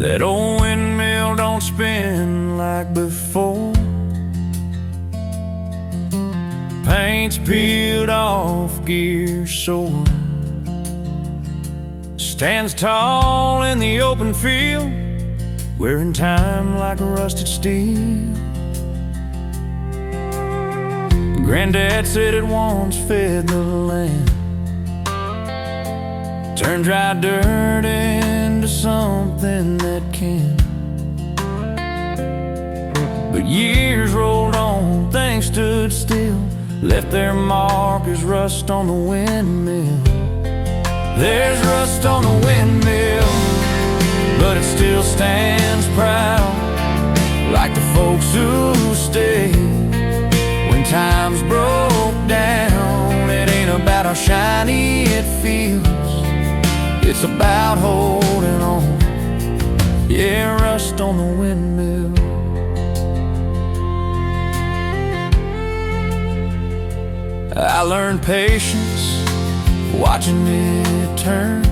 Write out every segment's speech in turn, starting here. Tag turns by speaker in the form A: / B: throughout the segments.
A: That old windmill don't spin like before. Paint's peeled off, gears sore. Stands tall in the open field, wearing time like rusted steel. Granddad said it once fed the land, turned dry dirt into something that can. But years rolled on, things stood still, left their mark as rust on the windmill. There's rust on the windmill, but it still stands proud, like the folks who stayed when times broke down. It ain't about how shiny it feels, it's about holding on. Yeah, rust on the windmill. I learned patience watching it turn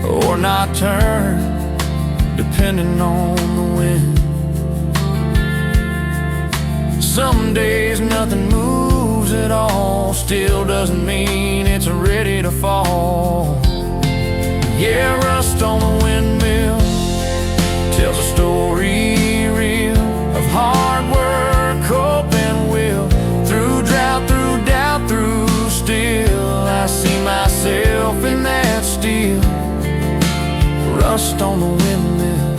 A: or not turn, depending on the wind. Some days nothing moves at all, still doesn't mean it's ready to fall. Yeah, rust on the windmill tells a story real of hard work, hope and will. Through drought, through doubt, through still, I see myself in that steel. Rust on the windmill.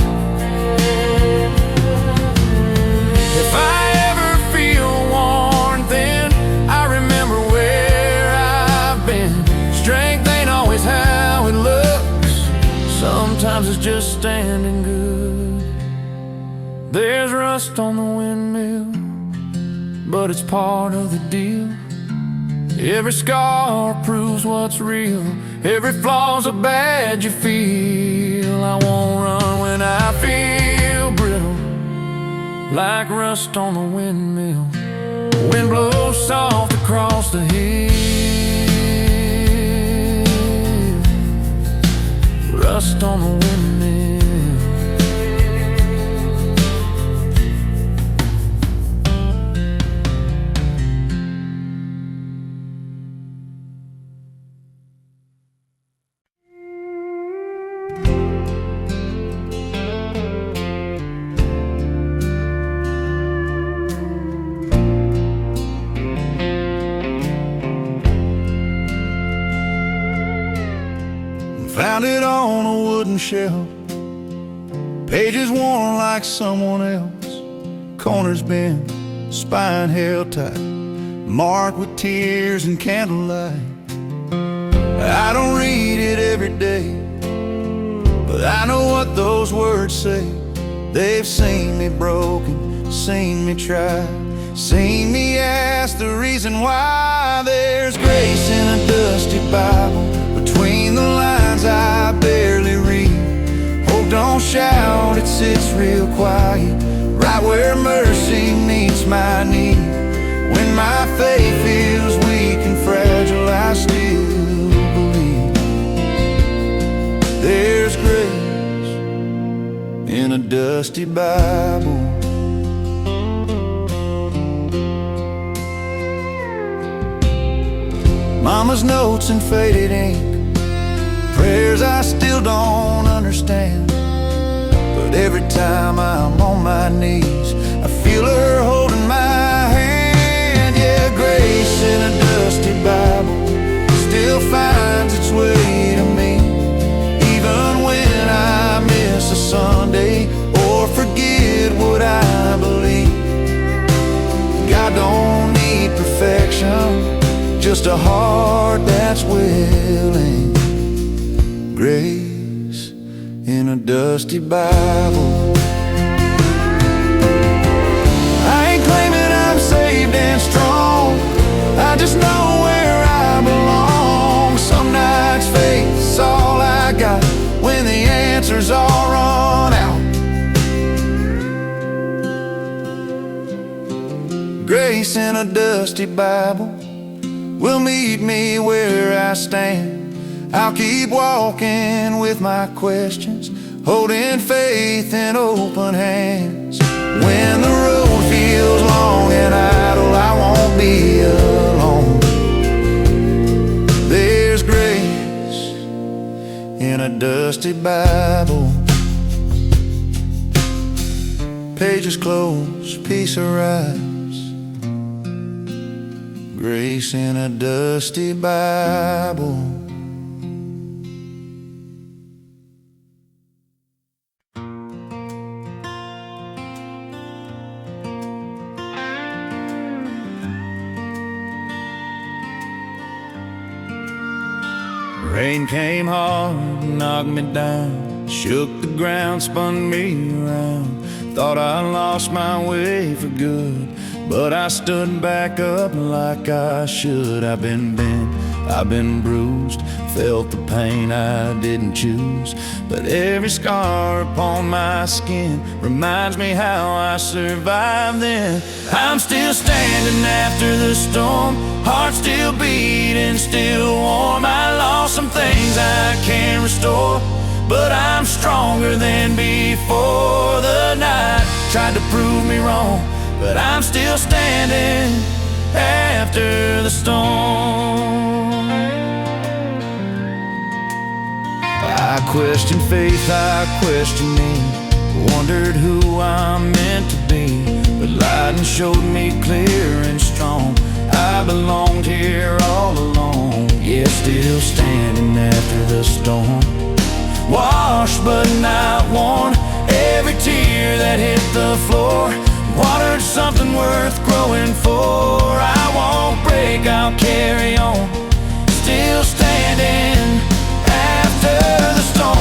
A: If I ever feel worn thin, I remember where I've been. Strength ain't always how it looks, sometimes it's just standing good. There's rust on the windmill, but it's part of the deal. Every scar proves what's real, every flaw's a badge you feel. I won't run when I feel brittle, like rust on the windmill. Wind blows soft across the hill, rust on the windmill.
B: Found it on a wooden shelf, pages worn like someone else, corners bent, spine held tight, marked with tears and candlelight. I don't read it every day, but I know what those words say. They've seen me broken, seen me try, seen me ask the reason why. There's grace in a dusty Bible, between the lines I barely read. Oh, don't shout, it sits real quiet, right where mercy meets my need. When my faith feels weak and fragile, I still believe. There's grace in a dusty Bible. Mama's notes in faded ink, prayers I still don't understand. But every time I'm on my knees, I feel her holding my hand. Yeah, grace in a dusty Bible still finds its way to me. Even when I miss a Sunday or forget what I believe, God don't need perfection, just a heart that's willing. Grace in a dusty Bible. I ain't claiming I'm saved and strong, I just know where I belong. Some nights faith's all I got when the answers all run out. Grace in a dusty Bible will meet me where I stand. I'll keep walking with my questions, holding faith in open hands. When the road feels long and idle, I won't be alone. There's grace in a dusty Bible. Pages close, peace arrives. Grace in a dusty Bible. Rain came hard, knocked me down, shook the ground, spun me around. Thought I lost my way for good, but I stood back up like I should. I've been bent, I've been bruised, felt the pain I didn't choose. But every scar upon my skin reminds me how I survived then. I'm still standing after the storm, heart still beating, still warm. I lost some things I can't restore, but I'm stronger than before. The night tried to prove me wrong, but I'm still standing after the storm. I questioned faith, I questioned me, wondered who I'm meant to be. But lightning showed me clear and strong, I belonged here all alone. Yeah, still standing after the storm, washed but not worn. Every tear that hit the floor watered something worth growing for. I won't break, I'll carry on, still standing after the storm.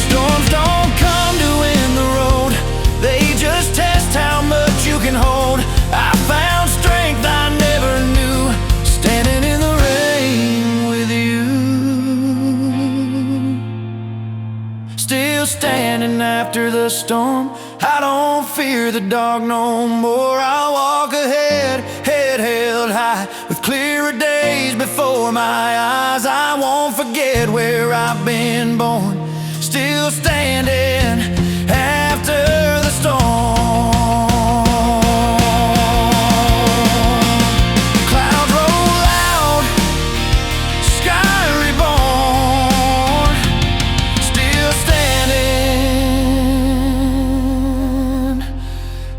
B: Storms don't come to end the road, they just test how much you can hold. I found strength I never knew, standing in the rain with you. Still standing after the storm, I don't fear the dark no more. I'll walk ahead, head held high, with clearer days before my eyes. I won't forget where I've been born, still standing after the storm. Clouds roll out, sky reborn, still standing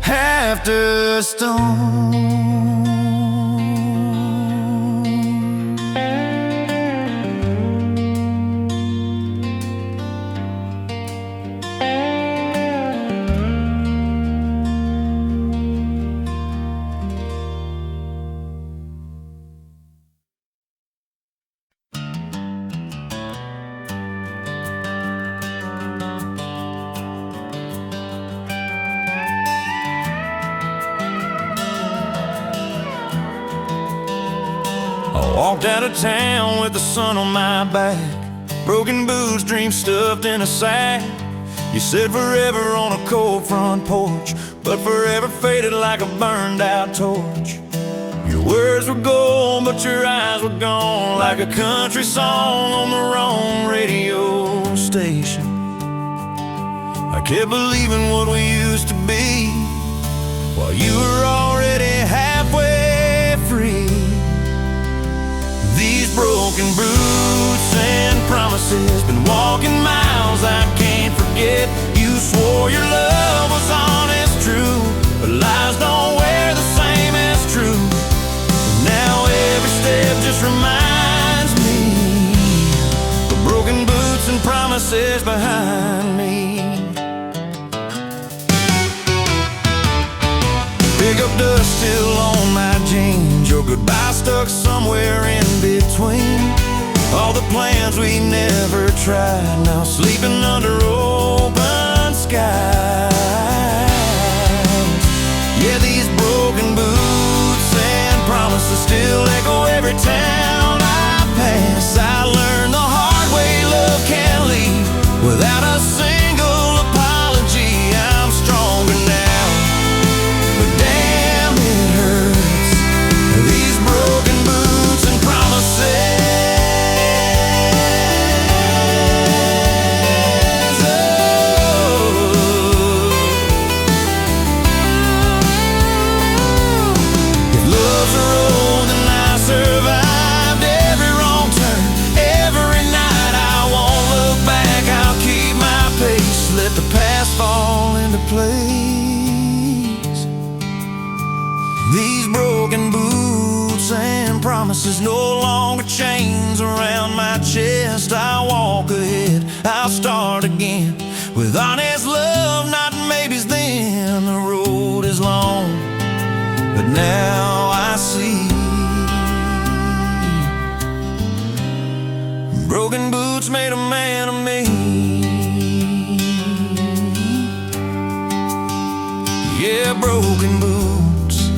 B: after the storm. Walked out of town with the sun on my back, broken boots, dreams stuffed in a sack. You said forever on a cold front porch, but forever faded like a burned out torch. Your words were gold, but your eyes were gone, like a country song on the wrong radio station. I kept believing what we used to be, while you were already halfway free. These broken boots and promises, been walking miles I can't forget. You swore your love was honest, true, but lies don't wear the same as true. Now every step just reminds me of broken boots and promises behind me. Pick up dust still on my jeans, your goodbye stuck somewhere in between. All the plans we never tried, now sleeping under open skies. Yeah, these broken boots and promises still echo every town I pass. I learned the hard way love can't leave without a single apology. I'm stronger now, but damn, broken boots and promises, no longer chains around my chest. I walk ahead, I'll start again with honest love, not maybes then. The road is long, but now I see broken boots made a man of me. Yeah, broken boots,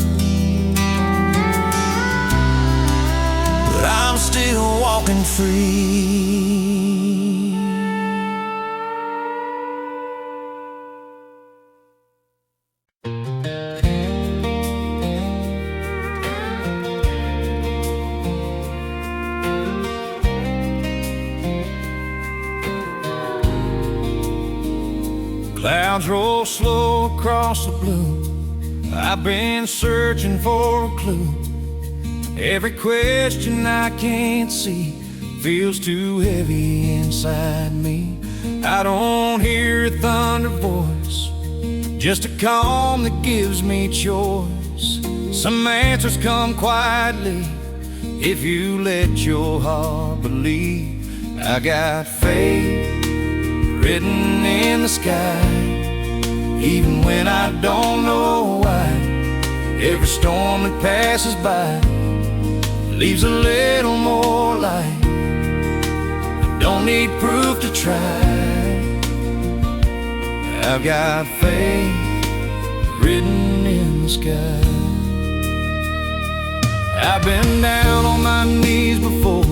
B: but I'm still walking free. Clouds roll slow across the blue. I've been searching for a clue. Every question I can't see feels too heavy inside me. I don't hear a thunder voice, just a calm that gives me choice. Some answers come quietly if you let your heart believe. I got faith written in the sky, even when I don't know why. Every storm that passes by leaves a little more light. I don't need proof to try. I've got faith written in the sky. I've been down on my knees before,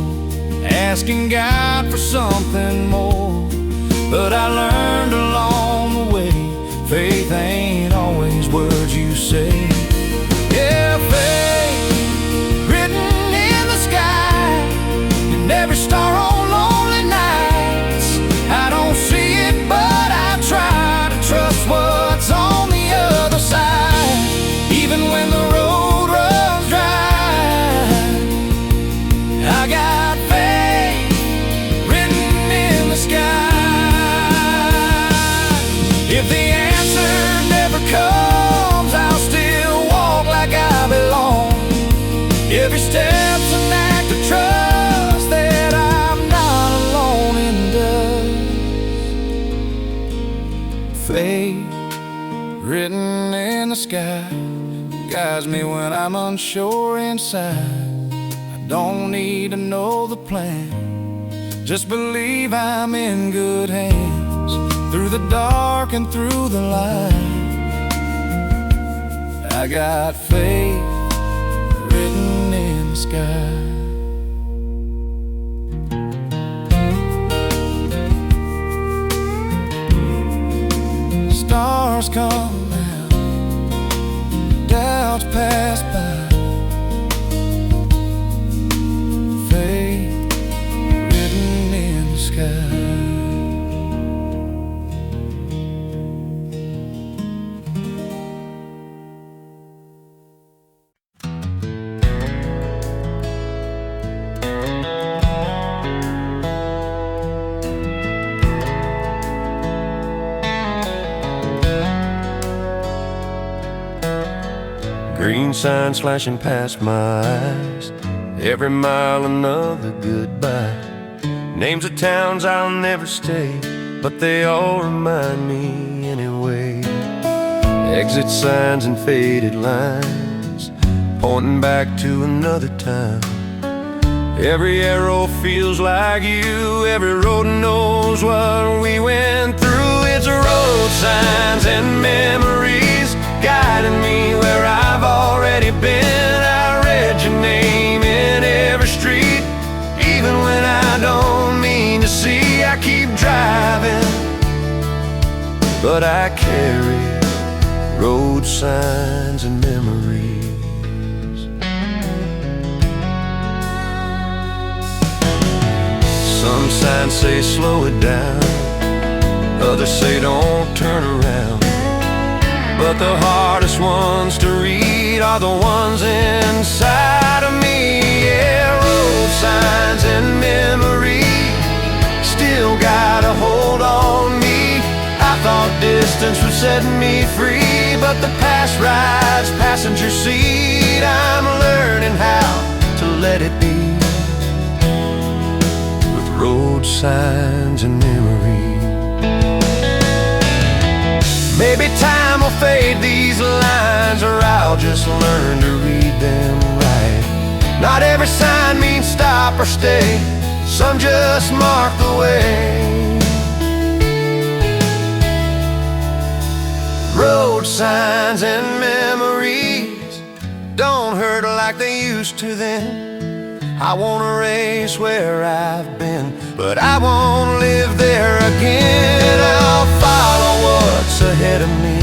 B: asking God for something more. But I learned along the way, faith ain't always words you say. Yeah, faith written in the sky, and every star on lonely nights. I don't see it, but I try to trust what's on the other side. Even when the road runs dry, I got faith written in the sky. If the answer never comes, I'll still walk like I belong. Every step's an act of trust that I'm not alone in dust. Faith written in the sky guides me when I'm unsure inside. I don't need to know the plan, just believe I'm in good hands. Through the dark and through the light, I got faith written in the sky. Stars come out, doubts pass by. Faith written in the sky. Green signs flashing past my eyes, every mile another goodbye. Names of towns I'll never stay, but they all remind me anyway. Exit signs and faded lines, pointing back to another time. Every arrow feels like you, every road knows what we went through. It's road signs and memories guiding me where I've already been. I read your name in every street, even when I don't mean to see. I keep driving, but I carry road signs and memories. Some signs say slow it down, others say don't turn around. But the hardest ones to read are the ones inside of me. Yeah, road signs and memories still got a hold on me. I thought distance would set me free, but the past ride's passenger seat fade, I'm learning how to let it be, with road signs and memories. Maybe time will fade these lines, or I'll just learn to read them right. Not every sign means stop or stay, some just mark the way. Road signs and memories don't hurt like they used to then. I won't erase where I've been, but I won't live there again. I'll follow what's ahead of me,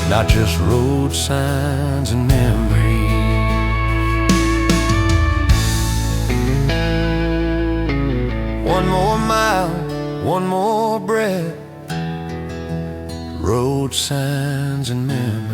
B: not just road signs and memories. One more mile, one more breath, road signs and memories.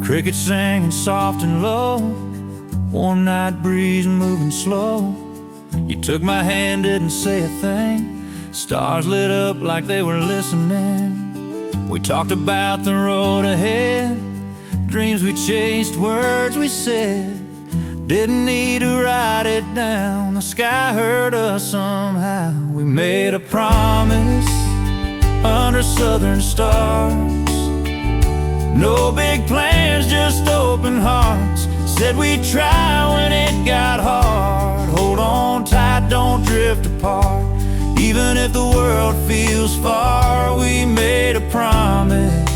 C: Crickets singing soft and low, warm night breeze moving slow. You took my hand, didn't say a thing. Stars lit up like they were listening. We talked about the road ahead, dreams we chased, words we said. Didn't need to write it down, the sky heard us somehow. We made a promise under southern stars. No big plans, just open hearts. Said we'd try when it got hard. Hold on tight, don't drift apart. Even if the world feels far, we made a promise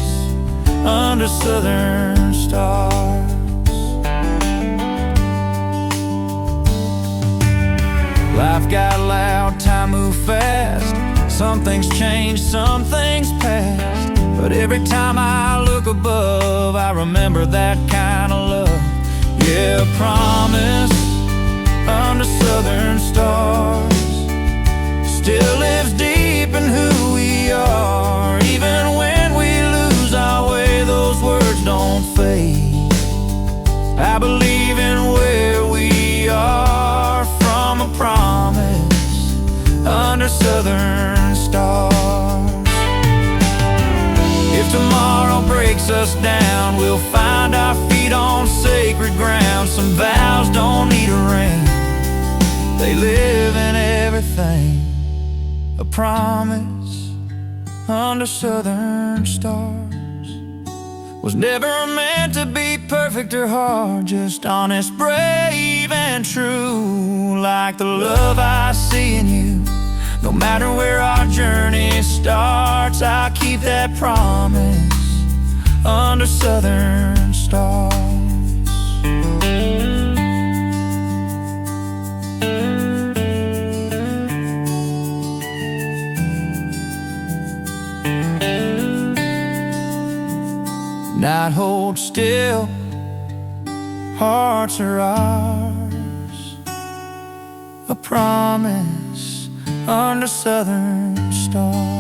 C: under southern stars. Life got loud, time moved fast. Some things changed, some things passed. But every time I look above, I remember that kind of love. Yeah, a promise under southern stars still lives deep in who we are. Even when we lose our way, those words don't fade. I believe in where we are, from a promise under southern stars. If tomorrow breaks us down, we'll find our feet on sacred ground. Some vows don't need a ring, they live in everything. A promise under southern stars was never meant to be perfect or hard, just honest, brave, and true. Like the love I see in you, no matter where our journey starts, I'll keep that promise under southern stars. Night holds still, hearts are ours. A promise under southern stars.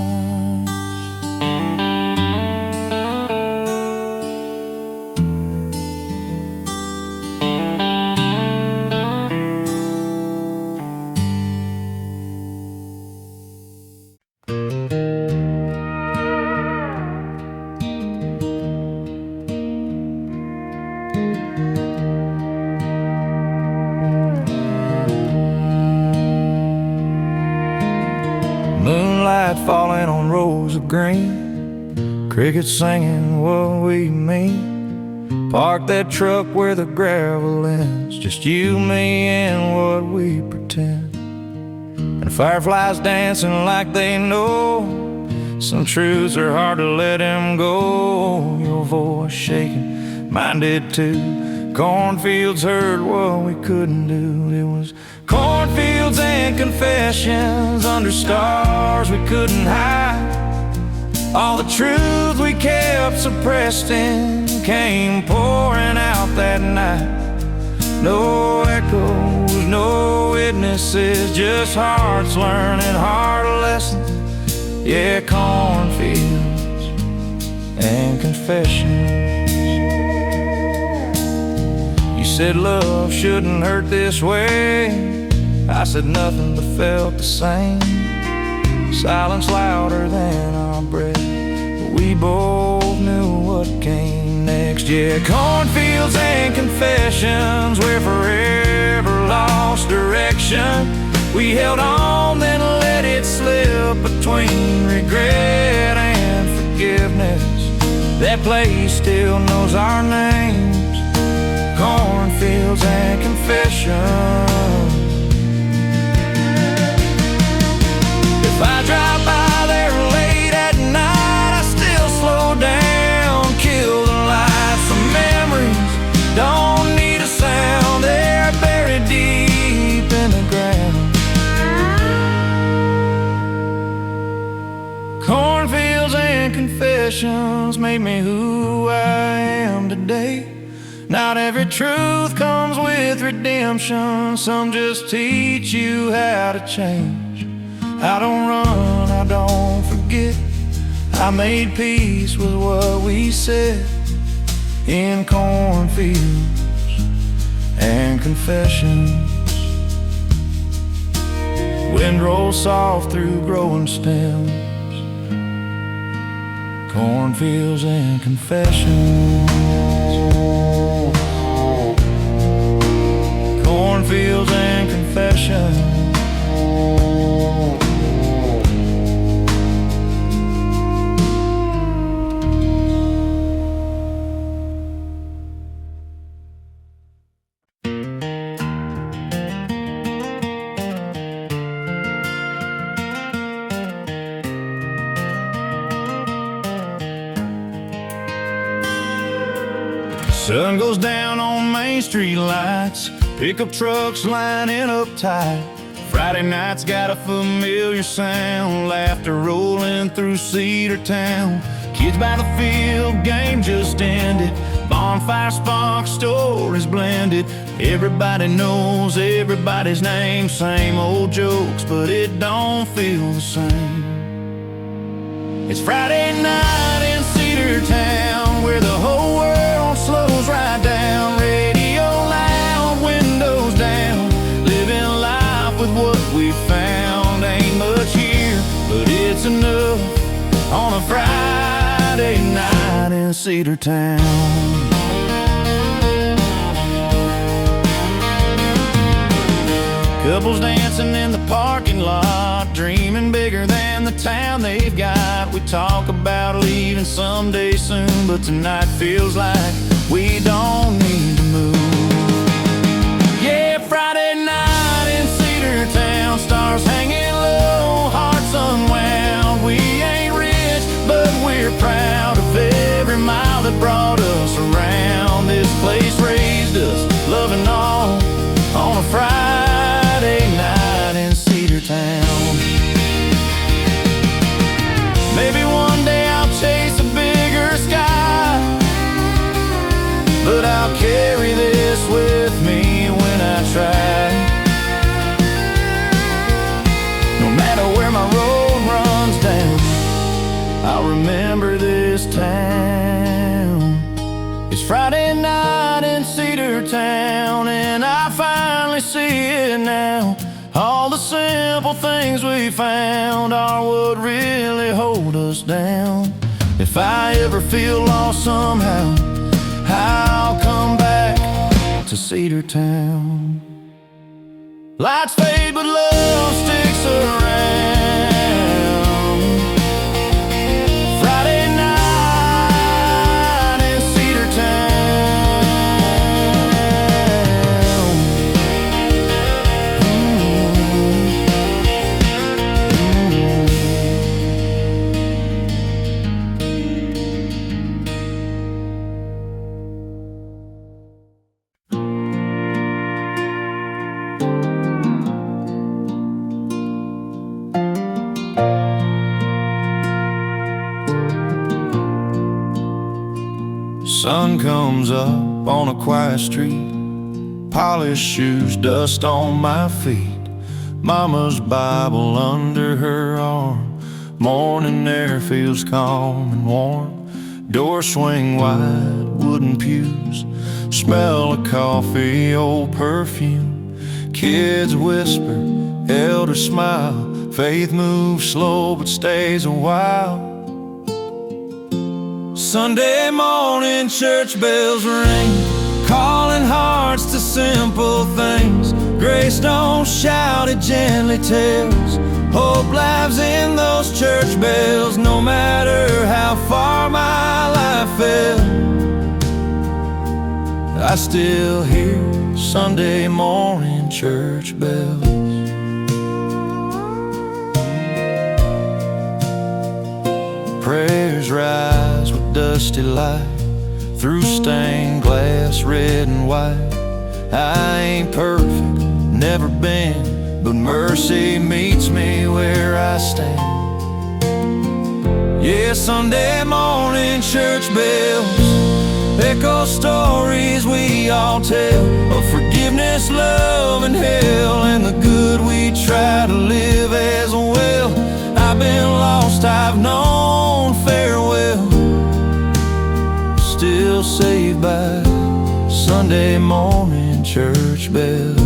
C: Moonlight falling on rows of green, crickets singing what we mean. Park that truck where the gravel ends, just you, me, and what we pretend. And fireflies dancing like they know some truths are hard to let them go. Your voice shaking, mine did too. Cornfields heard what we couldn't do. It was cornfields and confessions under stars we couldn't hide. All the truth we kept suppressed in came pouring out that night. No echoes, no witnesses, just hearts learning hard lessons. Yeah, cornfields and confessions. You said love shouldn't hurt this way. I said nothing but felt the same. Silence louder than our breath, but we both knew what came next. Yeah, cornfields and confessions, we're forever lost direction. We held on, then let it slip between regret and forgiveness. That place still knows our names. Cornfields and confessions. If I drive by there late at night, I still slow down, kill the lights. Some memories don't need a sound, they're buried deep in the ground. Cornfields and confessions made me who I am today. Not every truth comes with redemption. Some just teach you how to change. I don't run, I don't forget. I made peace with what we said in cornfields and confessions. Wind rolls soft through growing stems. Cornfields and confessions. Cornfields and confessions. Sun goes down on Main Street lights, pickup trucks lining up tight. Friday night's got a familiar sound, laughter rolling through Cedar Town. Kids by the field, game just ended, bonfire sparks, stories blended. Everybody knows everybody's name, same old jokes, but it don't feel the same. It's Friday night in Cedar Town, where the whole world slows right down. Radio loud, windows down, living life with what we found. Ain't much here, but it's enough on a Friday night in Cedar Town. Couples dancing in the parking lot, dreaming bigger than the town they've got. We talk about leaving someday soon, but tonight feels like we don't need to move. Yeah, Friday night in Cedar Town, stars hanging low, hearts unwound. We ain't rich, but we're proud of every mile that brought us around. This place raised us, loving all on a Friday night in Cedar Town. Maybe one day I'll chase a bigger sky, but I'll carry this with me when I try. No matter where my road runs down, I'll remember this town. It's Friday night in Cedar Town, and I finally see it now. All the simple things we found are what really hold us down. If I ever feel lost somehow, I'll come back to Cedar Town. Lights fade, but love sticks around. Friday night in Cedar Town.
B: Sun comes up on a quiet street, polished shoes, dust on my feet, Mama's Bible under her arm. Morning air feels calm and warm. Doors swing wide, wooden pews, smell of coffee, old perfume. Kids whisper, elders smile. Faith moves slow but stays a while. Sunday morning church bells ring, calling hearts to simple things. Grace don't shout, it gently tells. Hope lives in those church bells, no matter how far my life fell. I still hear Sunday morning church bells. Prayers rise with dusty light through stained glass, red and white. I ain't perfect, never been, but mercy meets me where I stand. Yeah, Sunday morning church bells echo stories we all tell of forgiveness, love, and hell, and the good we try to live as well. I've been lost, I've known farewell, still saved by Sunday morning church bells.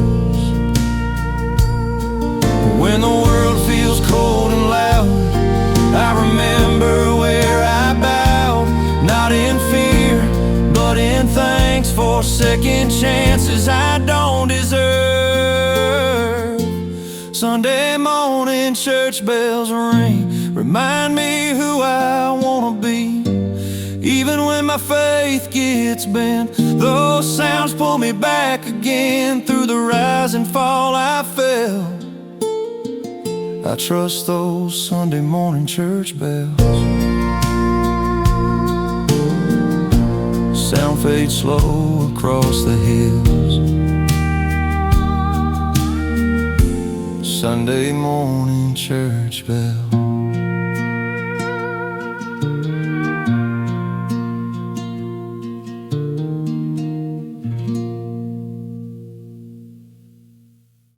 B: When the world feels cold and loud, I remember where I bowed, not in fear, but in thanks for second chances I don't deserve. Sunday morning church bells ring, remind me who I wanna be. Even when my faith gets bent, those sounds pull me back again. Through the rise and fall I fell, I trust those Sunday morning church bells. Sound fades slow across the hills. Sunday morning church bells.